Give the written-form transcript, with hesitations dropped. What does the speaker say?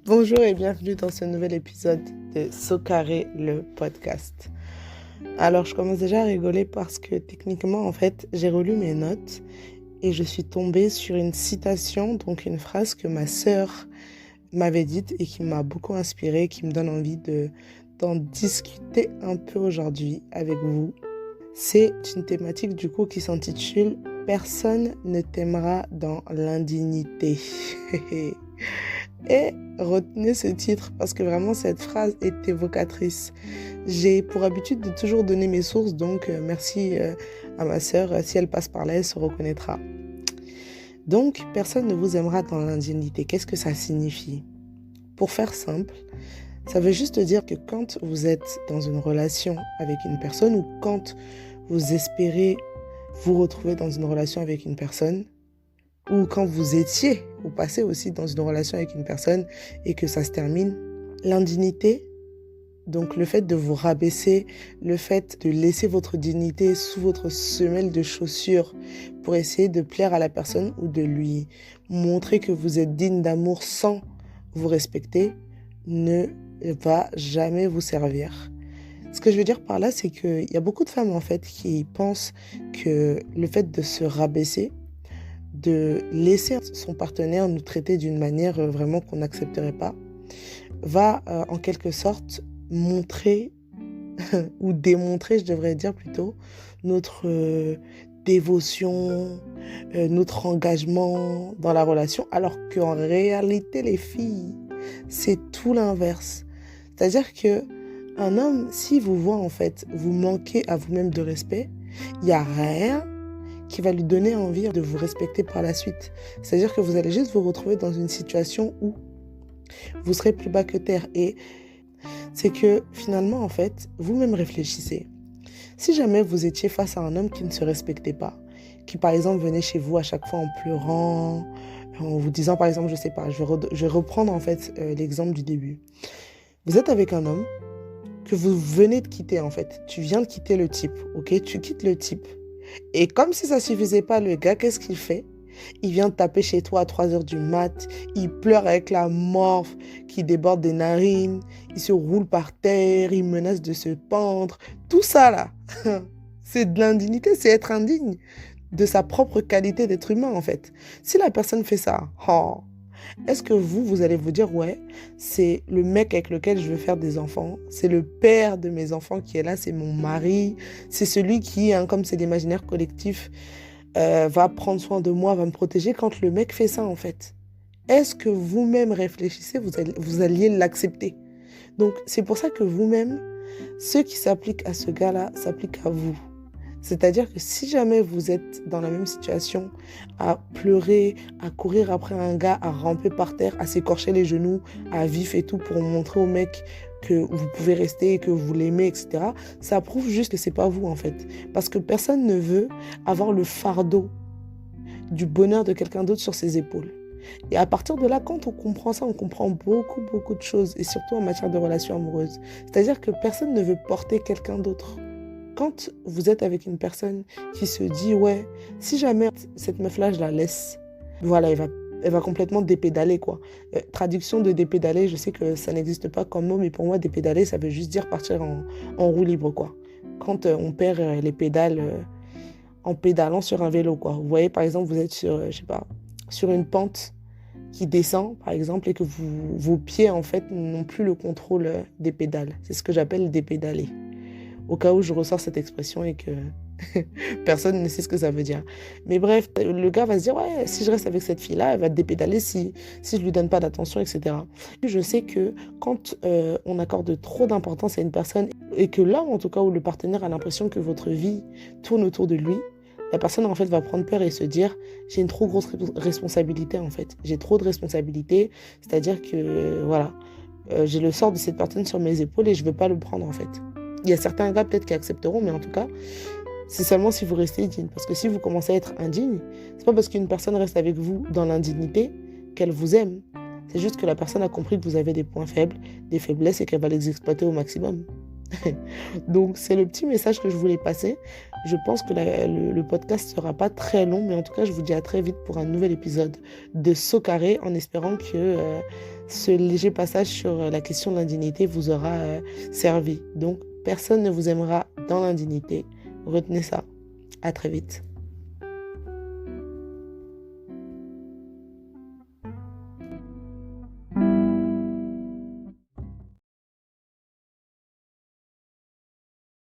Bonjour et bienvenue dans ce nouvel épisode de Socaré, le podcast. Alors, je commence déjà à rigoler parce que techniquement, en fait, j'ai relu mes notes et je suis tombée sur une citation, donc une phrase que ma sœur m'avait dite et qui m'a beaucoup inspirée, qui me donne envie d'en discuter un peu aujourd'hui avec vous. C'est une thématique du coup qui s'intitule « Personne ne t'aimera dans l'indignité ». Et retenez ce titre parce que vraiment cette phrase est évocatrice. J'ai pour habitude de toujours donner mes sources, donc merci à ma sœur. Si elle passe par là, elle se reconnaîtra. Donc, personne ne vous aimera dans l'indignité. Qu'est-ce que ça signifie? Pour faire simple, ça veut juste dire que quand vous êtes dans une relation avec une personne ou quand vous espérez vous retrouver dans une relation avec une personne, ou quand vous étiez ou passez aussi dans une relation avec une personne et que ça se termine, l'indignité, donc le fait de vous rabaisser, le fait de laisser votre dignité sous votre semelle de chaussures pour essayer de plaire à la personne ou de lui montrer que vous êtes digne d'amour sans vous respecter, ne va jamais vous servir. Ce que je veux dire par là, c'est qu'il y a beaucoup de femmes en fait qui pensent que le fait de se rabaisser, de laisser son partenaire nous traiter d'une manière vraiment qu'on n'accepterait pas, va en quelque sorte montrer ou démontrer, je devrais dire plutôt, notre dévotion, notre engagement dans la relation, alors qu'en réalité, les filles, c'est tout l'inverse. C'est-à-dire que un homme, s'il vous voit en fait, vous manquez à vous-même de respect, il n'y a rien qui va lui donner envie de vous respecter par la suite. C'est-à-dire que vous allez juste vous retrouver dans une situation où vous serez plus bas que terre. Et c'est que finalement, en fait, vous-même réfléchissez. Si jamais vous étiez face à un homme qui ne se respectait pas, qui par exemple venait chez vous à chaque fois en pleurant, en vous disant par exemple, je sais pas, je vais reprendre en fait l'exemple du début. Vous êtes avec un homme que vous venez de quitter en fait. Tu viens de quitter le type, ok? Tu quittes le type. Et comme si ça suffisait pas, le gars, qu'est-ce qu'il fait? Il vient te taper chez toi à 3h du mat, il pleure avec la morve qui déborde des narines, il se roule par terre, il menace de se pendre. Tout ça là, c'est de l'indignité, c'est être indigne de sa propre qualité d'être humain en fait. Si la personne fait ça, est-ce que vous allez vous dire, ouais, c'est le mec avec lequel je veux faire des enfants, c'est le père de mes enfants qui est là, c'est mon mari, c'est celui qui, comme c'est l'imaginaire collectif, va prendre soin de moi, va me protéger quand le mec fait ça en fait. Est-ce que vous-même réfléchissez, vous alliez l'accepter? Donc c'est pour ça que vous-même, ce qui s'applique à ce gars-là, s'applique à vous. C'est-à-dire que si jamais vous êtes dans la même situation, à pleurer, à courir après un gars, à ramper par terre, à s'écorcher les genoux, à vif et tout pour montrer au mec que vous pouvez rester, que vous l'aimez, etc., ça prouve juste que c'est pas vous en fait. Parce que personne ne veut avoir le fardeau du bonheur de quelqu'un d'autre sur ses épaules. Et à partir de là, quand on comprend ça, on comprend beaucoup de choses, et surtout en matière de relations amoureuses. C'est-à-dire que personne ne veut porter quelqu'un d'autre. Quand vous êtes avec une personne qui se dit, ouais, si jamais cette meuf-là, je la laisse, voilà, elle va complètement dépédaler, quoi. Traduction de dépédaler, je sais que ça n'existe pas comme mot, mais pour moi, dépédaler, ça veut juste dire partir en roue libre, quoi. Quand on perd les pédales en pédalant sur un vélo, quoi. Vous voyez, par exemple, vous êtes sur, je sais pas, sur une pente qui descend, par exemple, et que vos pieds, en fait, n'ont plus le contrôle des pédales. C'est ce que j'appelle dépédaler. Au cas où je ressors cette expression et que personne ne sait ce que ça veut dire. Mais bref, le gars va se dire, ouais, si je reste avec cette fille-là, elle va te dépédaler si je lui donne pas d'attention, etc. Je sais que quand on accorde trop d'importance à une personne et que là, en tout cas, où le partenaire a l'impression que votre vie tourne autour de lui, la personne, en fait, va prendre peur et se dire, j'ai une trop grosse responsabilité, en fait. J'ai trop de responsabilités, c'est-à-dire que, voilà, j'ai le sort de cette personne sur mes épaules et je veux pas le prendre, en fait. Il y a certains gars peut-être qui accepteront, mais en tout cas, c'est seulement si vous restez digne. Parce que si vous commencez à être indigne, c'est pas parce qu'une personne reste avec vous dans l'indignité qu'elle vous aime. C'est juste que la personne a compris que vous avez des points faibles, des faiblesses et qu'elle va les exploiter au maximum. Donc c'est le petit message que je voulais passer. Je pense que le podcast sera pas très long, mais en tout cas, je vous dis à très vite pour un nouvel épisode de Saut Carré, en espérant que ce léger passage sur la question de l'indignité vous aura servi. Donc, personne ne vous aimera dans l'indignité. Retenez ça. À très vite.